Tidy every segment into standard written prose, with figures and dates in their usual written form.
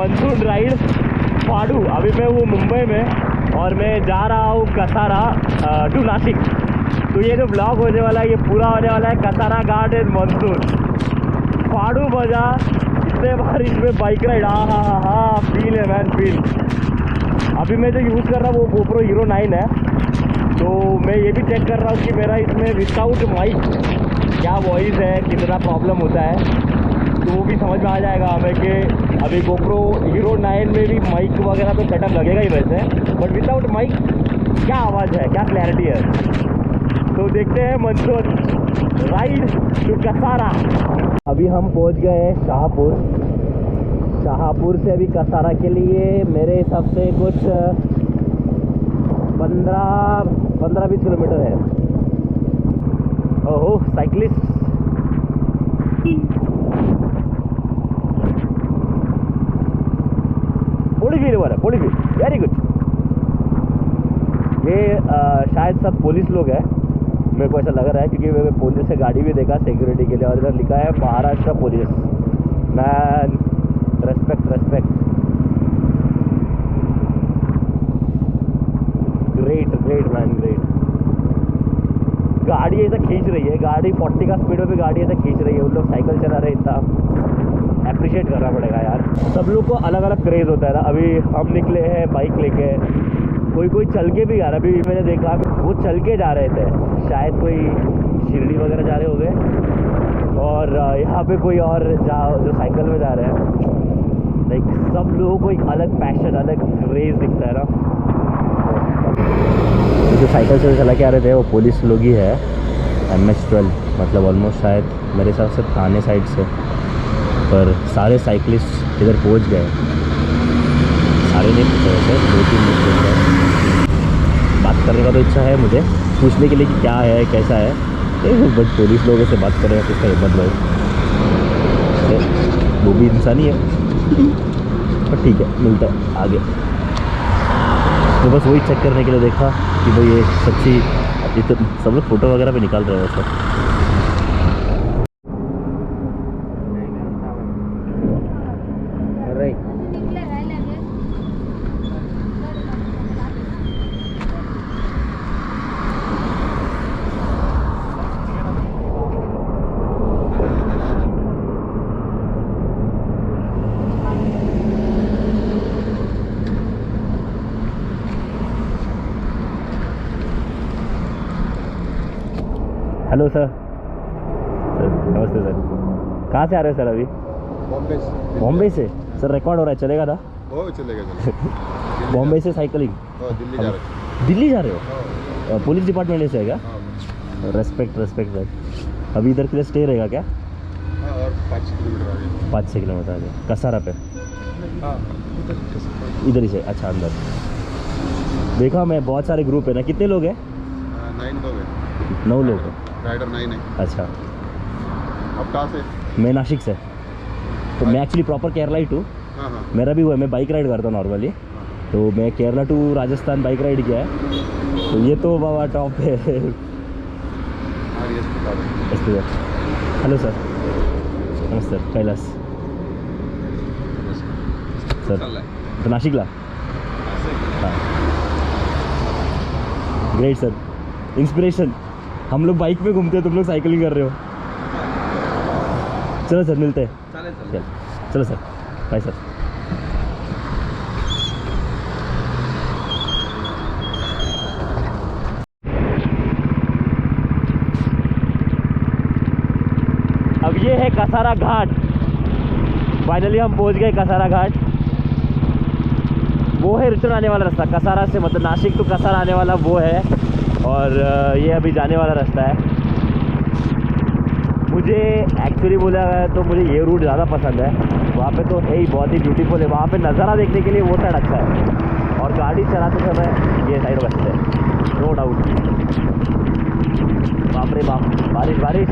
Monsoon ride फाड़ू। अभी मैं हूँ मुंबई में और मैं जा रहा हूँ कसारा टू नासिक। तो ये जो ब्लॉग होने वाला है ये पूरा होने वाला है कसारा घाट एंड मानसून। फाड़ू मजा, इतने बार इसमें बाइक राइड, हाँ फील है मैन, फील। अभी मैं जो यूज़ कर रहा हूँ वो GoPro Hero 9 है। तो मैं ये भी चेक कर रहा हूँ कि मेरा इसमें विदाउट माइक क्या वॉइस है, कितना प्रॉब्लम होता है। तो वो भी समझ में आ जाएगा हमें कि अभी GoPro Hero 9 में भी माइक वगैरह तो सेटअप लगेगा ही वैसे, बट विदाउट माइक क्या आवाज़ है, क्या क्लैरिटी है। तो देखते हैं मानसून राइड टू कसारा। अभी हम पहुंच गए हैं शाहपुर। शाहपुर से अभी कसारा के लिए मेरे हिसाब से कुछ 15-20 किलोमीटर है। ओहो साइकिलिस्ट, पोली फील है, पोली फील, वेरी गुड। ये शायद सब पुलिस लोग हैं, मेरे को ऐसा लग रहा है, क्योंकि मैं पुलिस से गाड़ी भी देखा सिक्योरिटी के लिए, और इधर लिखा है Maharashtra police. Man respect respect, great great man great. गाड़ी ऐसा खींच रही है, गाड़ी 40 का स्पीड में भी गाड़ी ऐसा खींच रही है। उन लोग साइकिल चला रहे, इतना अप्रिशिएट करना पड़ेगा यार। सब लोग को अलग अलग क्रेज़ होता है ना। अभी हम निकले हैं बाइक लेके, कोई चल के भी आ रहा है। अभी मैंने देखा वो चल के जा रहे थे, शायद कोई शिरडी वगैरह जा रहे होंगे, और यहाँ पे कोई और जो साइकिल में जा रहे हैं। लाइक सब लोगों को एक अलग पैशन, अलग क्रेज़ दिखता है ना। जो साइकिल से चला के आ रहे थे वो पुलिस लोग ही है, MS-12, मतलब ऑलमोस्ट शायद मेरे हिसाब से थाने साइड से। पर सारे साइकिलिस्ट इधर पहुंच गए, सारे नहीं पूछे वैसे, 2-3 लोग हैं। बात करने का तो इच्छा है मुझे, पूछने के लिए कि क्या है कैसा है, बट पुलिस लोगों से बात करेगा किसका हिम्मत भाई, वो भी इंसान ही है। पर ठीक है, मिलता है आगे। तो बस वही चेक करने के लिए देखा कि भाई ये सच्ची, अभी तो सब लोग फ़ोटो वगैरह भी निकाल रहे हैं वैसे। हेलो सर, नमस्ते सर। कहाँ से आ रहे हैं सर अभी? बॉम्बे से। बॉम्बे से? सर रिकॉर्ड हो रहा है, चलेगा ना? ओ चलेगा। बॉम्बे से साइकिलिंग दिल्ली जा रहे हो? दिल्ली जा रहे हो? पुलिस डिपार्टमेंट से है क्या? Respect respect sir. अभी इधर के लिए स्टे रहेगा क्या? और 5 किलोमीटर आगे। 5-6 किलोमीटर आगे कसारा पे? इधर ही से? अच्छा, अंदर देखा मैं, बहुत सारे ग्रुप है ना। कितने लोग हैं? 9 लोग हैं। 9 लोग हैं। राइडर 9 है। अच्छा, अब कहाँ से? मैं नासिक से। तो मैं एक्चुअली प्रॉपर केरला ही हूँ। हाँ। मेरा भी हुआ है, मैं बाइक राइड करता हूँ नॉर्मली। तो मैं Kerala to Rajasthan bike ride किया है। तो ये तो बाबा टॉप है। हेलो सर, नमस्ते सर। कैलास सर, तो नाशिकला? हाँ, ग्रेट सर, इंस्पिरेशन। हम लोग बाइक पे घूमते हैं, तुम लोग साइकिलिंग कर रहे हो। चलो सर, मिलते हैं। चलो सर, बाय सर। अब ये है कसारा घाट। फाइनली हम पहुंच गए कसारा घाट। वो है रिटर्न आने वाला रास्ता कसारा से, मतलब नासिक टू कसारा आने वाला वो है, और ये अभी जाने वाला रास्ता है। मुझे एक्चुअली बोला गया तो मुझे ये रूट ज़्यादा पसंद है। वहाँ पे तो है ही, बहुत ही ब्यूटीफुल है। वहाँ पे नज़ारा देखने के लिए वो साइड अच्छा है, और गाड़ी चलाते समय ये साइड बचते हैं, नो डाउट। बाप रे बाप, बारिश बारिश।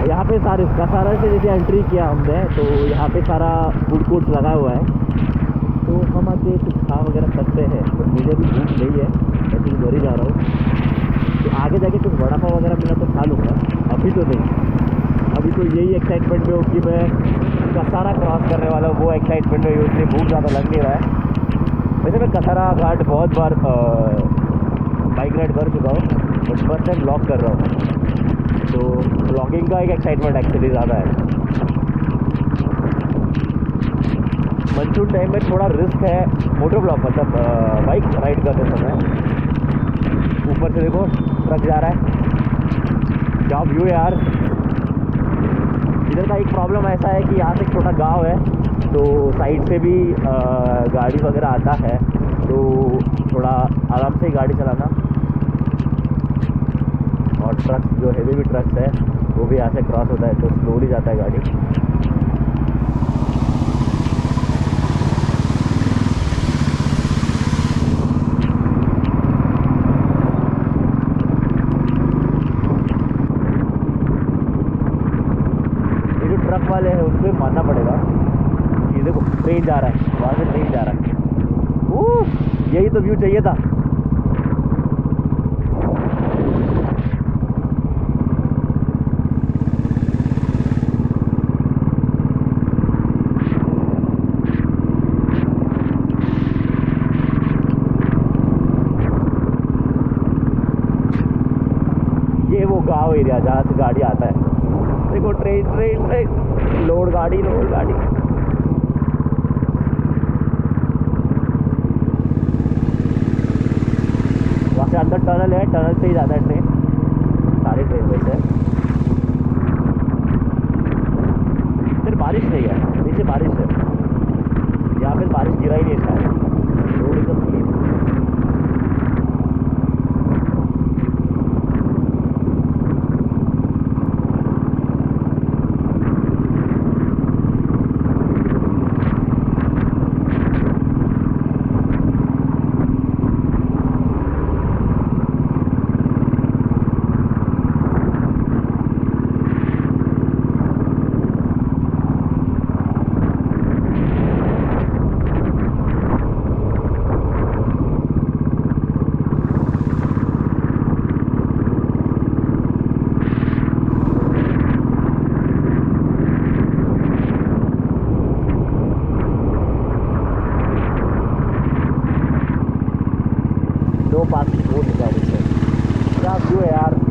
यहाँ पे सारे कसारा से जैसे एंट्री किया हमने, तो यहाँ पे सारा फूड कोर्ट लगा हुआ है। तो हम आके कुछ खा वगैरह सकते हैं, बट मुझे भी भूख नहीं है, मैं तो घर ही जा रहा हूँ। तो आगे जाके कुछ वड़ा पाव वगैरह मिला तो खा लूँगा, अभी तो नहीं। अभी तो यही एक्साइटमेंट में हो कि मैं कसारा क्रॉस करने वाला हूँ, वो एक्साइटमेंट में उतनी भूख ज़्यादा लग नहीं रहा है। वैसे मैं कसारा घाट बहुत बार बाइक राइड कर चुका हूँ, बट फर्स्ट टाइम ब्लॉग कर रहा हूँ, तो ब्लॉगिंग का एक एक्साइटमेंट एक्चुअली ज़्यादा है। मानसून टाइम में थोड़ा रिस्क है मोटर ब्लॉग, मतलब बाइक राइड करते समय। ऊपर से देखो ट्रक जा रहा है, क्या व्यू यार। इधर का एक प्रॉब्लम ऐसा है कि यहाँ से एक छोटा गांव है, तो साइड से भी गाड़ी वगैरह आता है, तो थोड़ा आराम से ही गाड़ी चलाना। और ट्रक जो हेवी भी ट्रक्स है वो भी यहाँ से क्रॉस होता है, तो स्लोली जाता है गाड़ी। ट्रक वाले हैं उनको मानना पड़ेगा। ये देखो ट्रेन जा रहा है, वहाँ से ट्रेन जा रहा है। यही तो व्यू चाहिए था। ये वो गांव एरिया जहाँ से गाड़ी आता है। देखो ट्रेन ट्रेन ट्रेन, लोड गाड़ी लोड गाड़ी। वहाँ से अंदर टनल है, टनल से ही जाता है ट्रेन, सारी ट्रेन वैसे। फिर बारिश नहीं है, नीचे बारिश है, यहाँ पे बारिश गिरा ही नहीं शायद, रोड एकदम क्लीन। क्या व्यू है यार।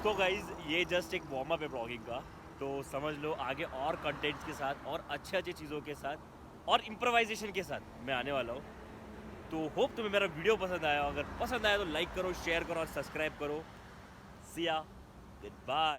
तो गाइज़ ये जस्ट एक वार्म अप है ब्लॉगिंग का, तो समझ लो आगे और कंटेंट्स के साथ और अच्छी चीज़ों के साथ और इम्प्रोवाइजेशन के साथ मैं आने वाला हूँ। तो होप तुम्हें मेरा वीडियो पसंद आया, अगर पसंद आया तो लाइक करो, शेयर करो और सब्सक्राइब करो। See ya. Goodbye.